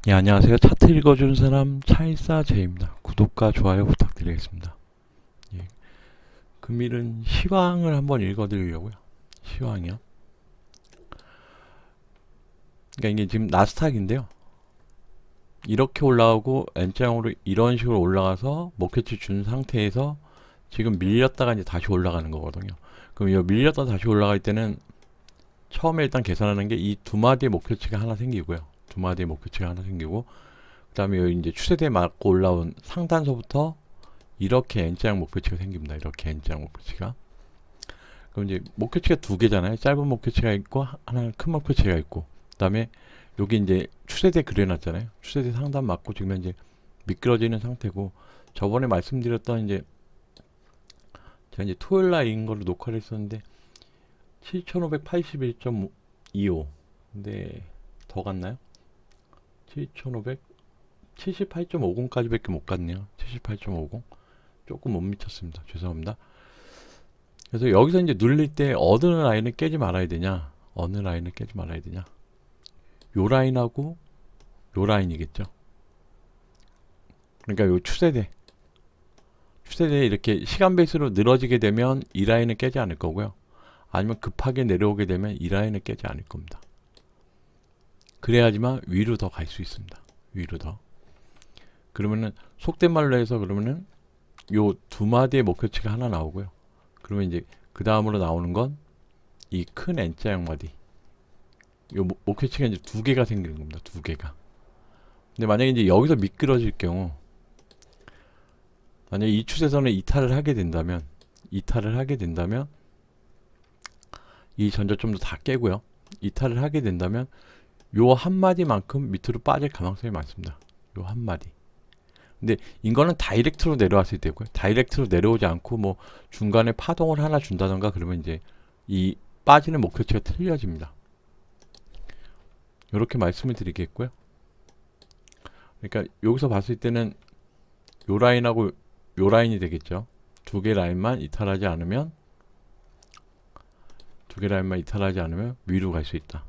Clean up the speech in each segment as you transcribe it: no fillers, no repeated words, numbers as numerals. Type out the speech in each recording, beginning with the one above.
예, 안녕하세요. 차트 읽어주는 사람 차일사 제입니다. 구독과 좋아요 부탁드리겠습니다. 예, 금일은 시황을 한번 읽어드리려고요. 시황이요. 그러니까 이게 지금 나스닥인데요. 이렇게 올라가고 N자형으로 이런 식으로 올라가서 목표치 준 상태에서 지금 밀렸다가 이제 다시 올라가는 거거든요. 그럼 이 밀렸다 다시 올라갈 때는 처음에 일단 계산하는 게 이 두 마디의 목표치가 하나 생기고요. 두 마디의 목표치가 하나 생기고 그 다음에 이제 추세대에 맞고 올라온 상단서부터 이렇게 N자형 목표치가 생깁니다. 이렇게 N자형 목표치가. 그럼 이제 목표치가 두 개잖아요. 짧은 목표치가 있고 하나는 큰 목표치가 있고. 그다음에 여기 이제 추세대 그려놨잖아요. 추세대 상단 맞고 지금 이제 미끄러지는 상태고 저번에 말씀드렸던 이제 제가 이제 토요일 날인 걸로 녹화를 했었는데 7581.25 근데 더 갔나요? 7500 78.50까지밖에 못 갔네요. 78.50 조금 못 미쳤습니다. 죄송합니다. 그래서 여기서 이제 눌릴 때 어느 라인을 깨지 말아야 되냐, 어느 라인을 깨지 말아야 되냐, 요 라인하고 요 라인이겠죠. 그러니까 요 추세대 이렇게 시간 베이스로 늘어지게 되면 이 라인을 깨지 않을 거고요. 아니면 급하게 내려오게 되면 이 라인을 깨지 않을 겁니다. 그래야지만 위로 더 갈 수 있습니다. 위로 더. 그러면은 속된 말로 해서 그러면은 요 두 마디의 목표치가 하나 나오고요. 그러면 이제 그 다음으로 나오는 건 이 큰 N자형 마디. 요 목표치가 이제 두 개가 생기는 겁니다. 두 개가. 근데 만약에 이제 여기서 미끄러질 경우, 만약에 이 추세선을 이탈을 하게 된다면, 이 전저점도 다 깨고요. 이탈을 하게 된다면 요 한 마디만큼 밑으로 빠질 가능성이 많습니다. 요 한 마디. 근데 이거는 다이렉트로 내려왔을 때고요. 다이렉트로 내려오지 않고 뭐 중간에 파동을 하나 준다던가 그러면 이제 이 빠지는 목표치가 틀려집니다. 이렇게 말씀을 드리겠고요. 그러니까 여기서 봤을 때는 요 라인하고 요 라인이 되겠죠. 두 개 라인만 이탈하지 않으면 위로 갈 수 있다.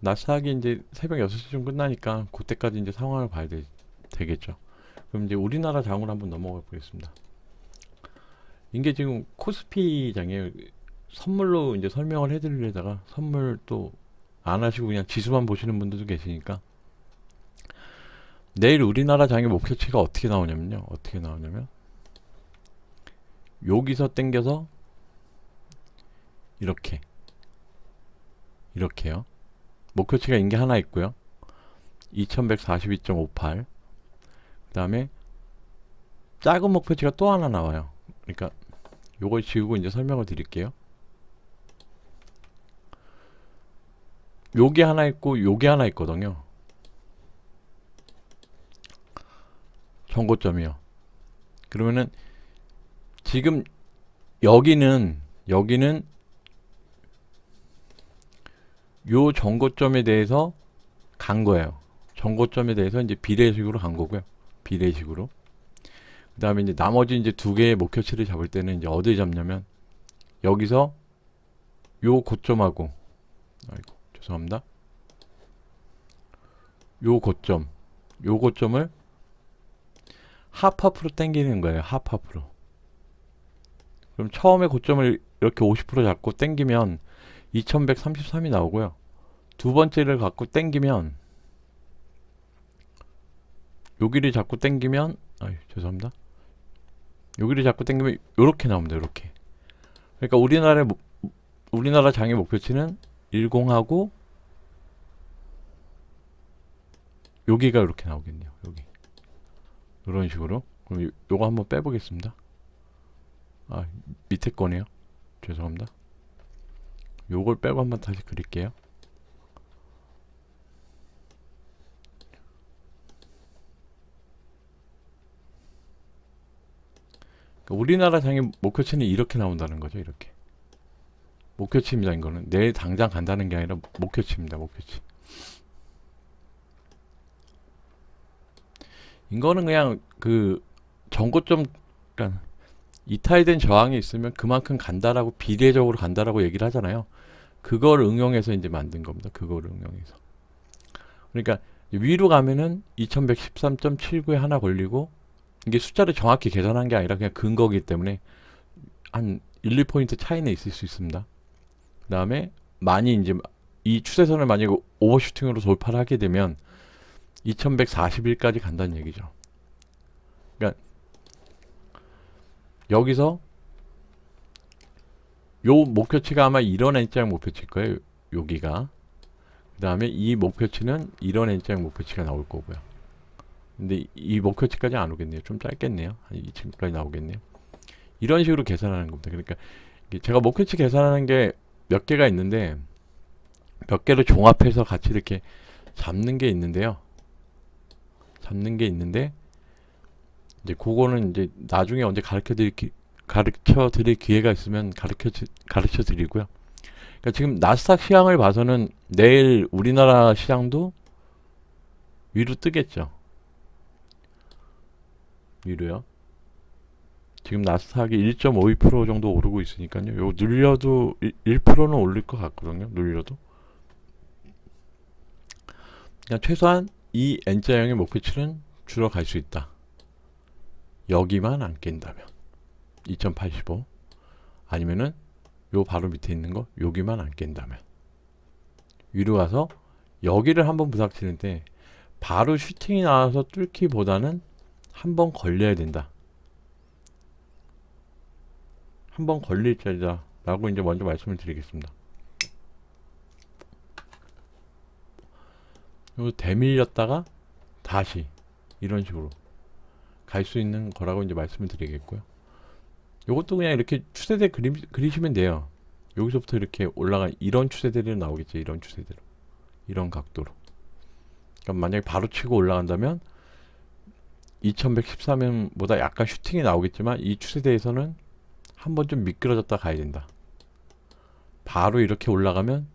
나스닥이 이제 새벽 6시쯤 끝나니까 그때까지 이제 상황을 봐야 되겠죠. 그럼 이제 우리나라 장으로 한번 넘어가 보겠습니다. 이게 지금 코스피 장이에요. 선물로 이제 설명을 해드리려다가 선물 또 안 하시고 그냥 지수만 보시는 분들도 계시니까 내일 우리나라 장의 목표치가 어떻게 나오냐면요. 여기서 땡겨서 이렇게요. 목표치가 인게 하나 있고요. 2142.58. 그 다음에 작은 목표치가 또 하나 나와요. 그러니까 요걸 지우고 이제 설명을 드릴게요. 요게 하나 있고 요게 하나 있거든요. 정고점이요. 그러면은 지금 여기는 요 정고점에 대해서 간 거예요. 정고점에 대해서 이제 비례식으로 간 거고요. 비례식으로. 그 다음에 이제 나머지 이제 두 개의 목표치를 잡을 때는 이제 어디 잡냐면 여기서 요 고점하고, 아이고 죄송합니다. 요 고점을 하프로 당기는 거예요. 하프로. 그럼 처음에 고점을 이렇게 50% 잡고 당기면 2133이 나오고요. 두 번째를 갖고 당기면 여기를 잡고 당기면 죄송합니다. 여기를 잡고 당기면 요렇게 나옵니다. 요렇게. 그러니까 우리나라 장의 목표치는 10하고 여기가 이렇게 나오겠네요. 여기. 이런 식으로. 그럼 요거 한번 빼보겠습니다. 밑에 거네요. 죄송합니다. 요걸 빼고 한번 다시 그릴게요. 그러니까 우리나라 장의 목표치는 이렇게 나온다는 거죠. 이렇게. 목표치입니다. 이거는 내일 당장 간다는 게 아니라 목표치입니다. 목표치. 이거는 그냥 그 정고점, 그러니까 이탈된 저항이 있으면 그만큼 간다라고 비례적으로 간다라고 얘기를 하잖아요. 그걸 응용해서 이제 만든 겁니다. 그걸 응용해서. 그러니까 위로 가면은 2113.79에 하나 걸리고, 이게 숫자를 정확히 계산한 게 아니라 그냥 근거기 때문에 한 1, 2포인트 차이는 있을 수 있습니다. 그 다음에 많이 이제 이 추세선을 만약에 오버슈팅으로 돌파를 하게 되면 2141까지 간다는 얘기죠. 그러니까 여기서 요 목표치가 아마 이런 N자형 목표치일 거예요. 여기가. 그 다음에 이 목표치는 이런 N자형 목표치가 나올 거고요. 근데 이 목표치까지 안 오겠네요. 좀 짧겠네요. 한 이 친구까지 나오겠네요. 이런 식으로 계산하는 겁니다. 그러니까 제가 목표치 계산하는 게 몇 개가 있는데, 몇 개를 종합해서 같이 이렇게 잡는 게 있는데요. 이제 그거는 이제 나중에 언제 가르쳐 드릴 기회가 있으면 가르쳐 드리고요. 그러니까 지금 나스닥 시황을 봐서는 내일 우리나라 시장도 위로 뜨겠죠. 위로요. 지금 나스닥이 1.52% 정도 오르고 있으니까요. 요 눌려도 1%는 올릴 것 같거든요. 눌려도. 그러니까 최소한 이 N자형의 목표치는 줄어갈 수 있다. 여기만 안 깬다면 2085 아니면은 요 바로 밑에 있는 거 여기만 안 깬다면 위로 가서 여기를 한번 부닥치는데 바로 슈팅이 나와서 뚫기보다는 한번 걸려야 된다. 한번 걸릴 자리다 라고 이제 먼저 말씀을 드리겠습니다. 요 대밀렸다가 다시 이런 식으로 갈 수 있는 거라고 이제 말씀을 드리겠고요. 요것도 그냥 이렇게 추세대 그리시면 돼요. 여기서부터 이렇게 올라간 이런 추세대로 나오겠죠. 이런 추세대로. 이런 각도로. 그러니까 만약에 바로 치고 올라간다면 2114면보다 약간 슈팅이 나오겠지만 이 추세대에서는 한번 좀 미끄러졌다 가야 된다. 바로 이렇게 올라가면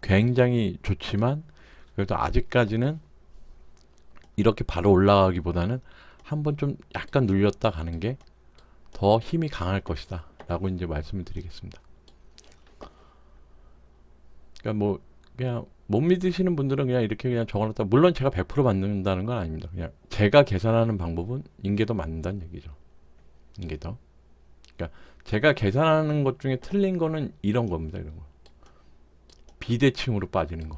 굉장히 좋지만 그래도 아직까지는 이렇게 바로 올라가기보다는 한번 좀 약간 눌렸다 가는 게 더 힘이 강할 것이다 라고 이제 말씀을 드리겠습니다. 그러니까 뭐 그냥 못 믿으시는 분들은 그냥 이렇게 그냥 적어놨다. 물론 제가 100% 맞는다는 건 아닙니다. 그냥 제가 계산하는 방법은 인계도 맞는다는 얘기죠. 인계도. 그러니까 제가 계산하는 것 중에 틀린 거는 이런 겁니다. 이런 거. 비대칭으로 빠지는 거.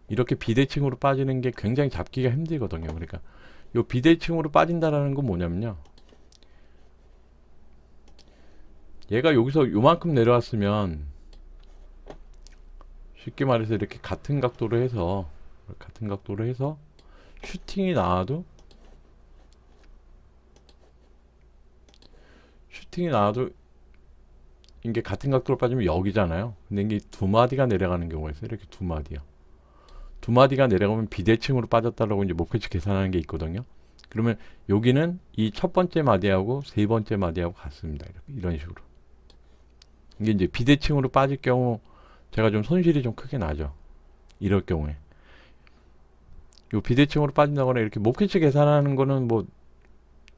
이렇게 비대칭으로 빠지는 게 굉장히 잡기가 힘들거든요. 그러니까 요 비대칭으로 빠진다라는 건 뭐냐면요. 얘가 여기서 요만큼 내려왔으면 쉽게 말해서 이렇게 같은 각도로 해서 슈팅이 나와도 이게 같은 각도로 빠지면 여기잖아요. 근데 이게 두 마디가 내려가는 경우가 있어요. 이렇게 두 마디가 내려가면 비대칭으로 빠졌다라고 이제 목표치 계산하는 게 있거든요. 그러면 여기는 이 첫 번째 마디하고 세 번째 마디하고 같습니다. 이런 식으로. 이게 이제 비대칭으로 빠질 경우 제가 좀 손실이 좀 크게 나죠. 이럴 경우에. 요 비대칭으로 빠진다거나 이렇게 목표치 계산하는 거는 뭐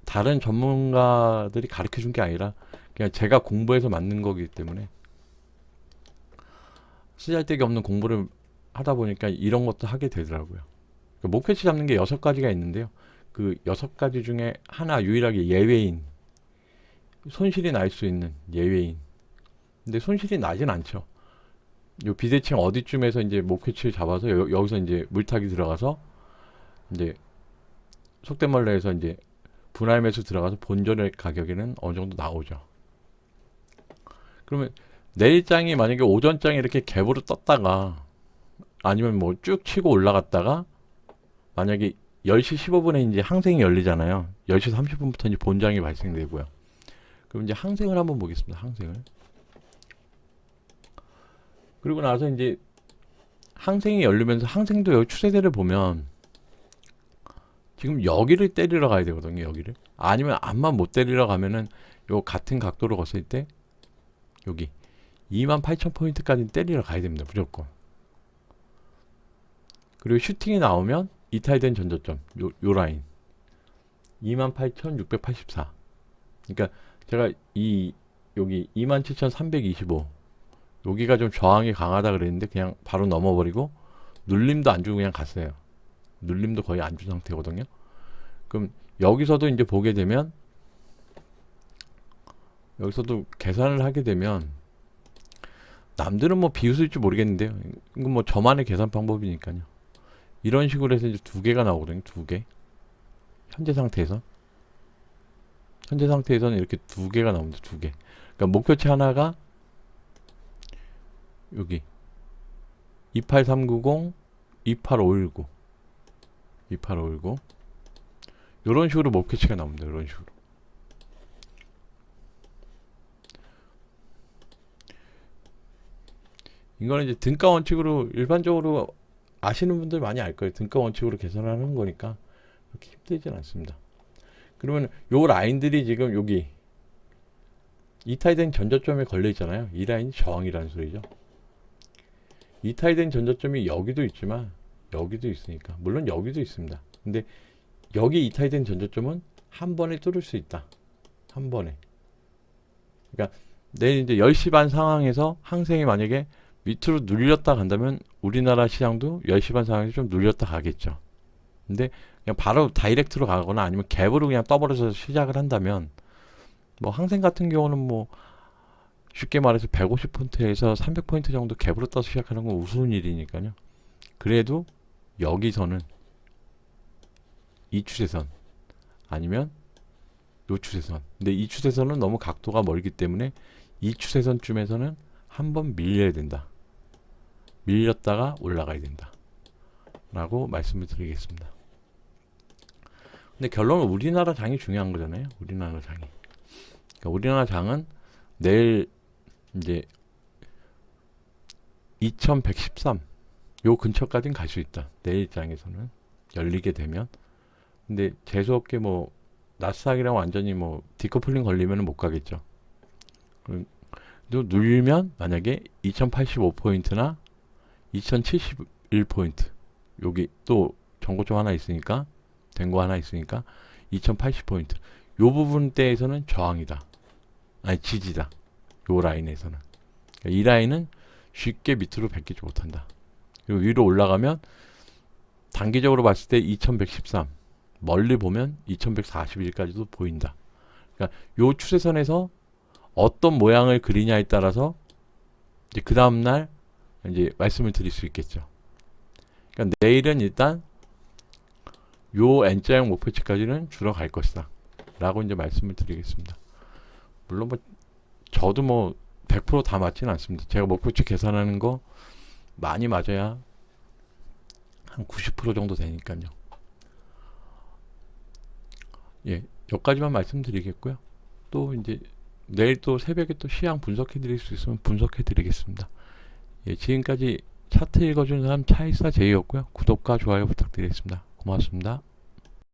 다른 전문가들이 가르쳐 준 게 아니라 그냥 제가 공부해서 만든 거기 때문에 쓰잘데기 없는 공부를 하다 보니까 이런 것도 하게 되더라고요. 그러니까 목표치 잡는 게 6가지가 있는데요. 그 6가지 중에 하나 유일하게 예외인, 손실이 날 수 있는 예외인. 근데 손실이 나진 않죠. 요 비대칭 어디쯤에서 이제 목표치를 잡아서 여기서 이제 물타기 들어가서 이제 속된 말로 해서 이제 분할 매수 들어가서 본전의 가격에는 어느 정도 나오죠. 그러면 내일장이 만약에 오전장에 이렇게 갭으로 떴다가 아니면 뭐 쭉 치고 올라갔다가 만약에 10시 15분에 이제 항생이 열리잖아요. 10시 30분부터 이제 본장이 발생되고요. 그럼 이제 항생을 한번 보겠습니다. 항생을. 그리고 나서 이제 항생이 열리면서 항생도 여기 추세대를 보면 지금 여기를 때리러 가야 되거든요. 여기를. 아니면 암만 못 때리러 가면은 요 같은 각도로 갔을 때 여기 28,000포인트까지 때리러 가야 됩니다. 무조건. 그리고 슈팅이 나오면 이탈된 전저점 요 라인 28,684. 그러니까 제가 여기 27,325 여기가 좀 저항이 강하다 그랬는데 그냥 바로 넘어버리고 눌림도 안 주고 그냥 갔어요. 눌림도 거의 안 준 상태거든요. 그럼 여기서도 이제 보게 되면 여기서도 계산을 하게 되면 남들은 뭐 비웃을지 모르겠는데요. 이건 뭐 저만의 계산 방법이니까요. 이런 식으로 해서 이제 두 개가 나오거든요. 두 개. 현재 상태에서. 현재 상태에서는 이렇게 두 개가 나옵니다. 두 개. 그러니까 목표치 하나가 여기 28390, 28519, 28519 이런 식으로 목표치가 나옵니다. 이런 식으로. 이거는 이제 등가 원칙으로 일반적으로 아시는 분들 많이 알 거예요. 등가 원칙으로 계산하는 거니까 그렇게 힘들진 않습니다. 그러면 요 라인들이 지금 여기 이타이된 전저점에 걸려 있잖아요. 이 라인이 저항이라는 소리죠. 이타이된 전저점이 여기도 있지만 여기도 있으니까 물론 여기도 있습니다. 근데 여기 이타이된 전저점은 한 번에 뚫을 수 있다. 한 번에. 그러니까 내일 이제 10시 반 상황에서 항생이 만약에 밑으로 눌렸다 간다면 우리나라 시장도 10시 반 상황에서 좀 눌렸다 가겠죠. 근데 그냥 바로 다이렉트로 가거나 아니면 갭으로 그냥 떠버려서 시작을 한다면 뭐 항생 같은 경우는 뭐 쉽게 말해서 150포인트에서 300포인트 정도 갭으로 떠서 시작하는 건 우스운 일이니까요. 그래도 여기서는 이 추세선 아니면 요 추세선. 근데 이 추세선은 너무 각도가 멀기 때문에 이 추세선쯤에서는 한번 밀려야 된다. 밀렸다가 올라가야 된다. 라고 말씀을 드리겠습니다. 근데 결론은 우리나라 장이 중요한 거잖아요. 우리나라 장이. 그러니까 우리나라 장은 내일 이제 2113 요 근처까지는 갈 수 있다. 내일 장에서는 열리게 되면. 근데 재수없게 뭐 나스닥이랑 완전히 뭐 디커플링 걸리면 못 가겠죠. 또 눌리면 만약에 2085포인트나 2071포인트 여기 또 정고점 하나 있으니까 된 거 하나 있으니까 2080포인트 요 부분대에서는 저항이다. 아니 지지다. 요 라인에서는. 그러니까 이 라인은 쉽게 밑으로 베끼지 못한다. 그리고 위로 올라가면 단기적으로 봤을 때 2113 멀리 보면 2141까지도 보인다. 그러니까 요 추세선에서 어떤 모양을 그리냐에 따라서 이제 그 다음날 이제 말씀을 드릴 수 있겠죠. 그러니까 내일은 일단 요 N자형 목표치까지는 줄어 갈 것이다. 라고 이제 말씀을 드리겠습니다. 물론 뭐 저도 뭐 100% 다 맞지는 않습니다. 제가 목표치 계산하는 거 많이 맞아야 한 90% 정도 되니까요. 예, 여기까지만 말씀드리겠고요. 또 이제 내일 또 새벽에 또 시향 분석해 드릴 수 있으면 분석해 드리겠습니다. 예, 지금까지 차트 읽어주는 사람 차이사 제이였고요. 구독과 좋아요 부탁드리겠습니다. 고맙습니다.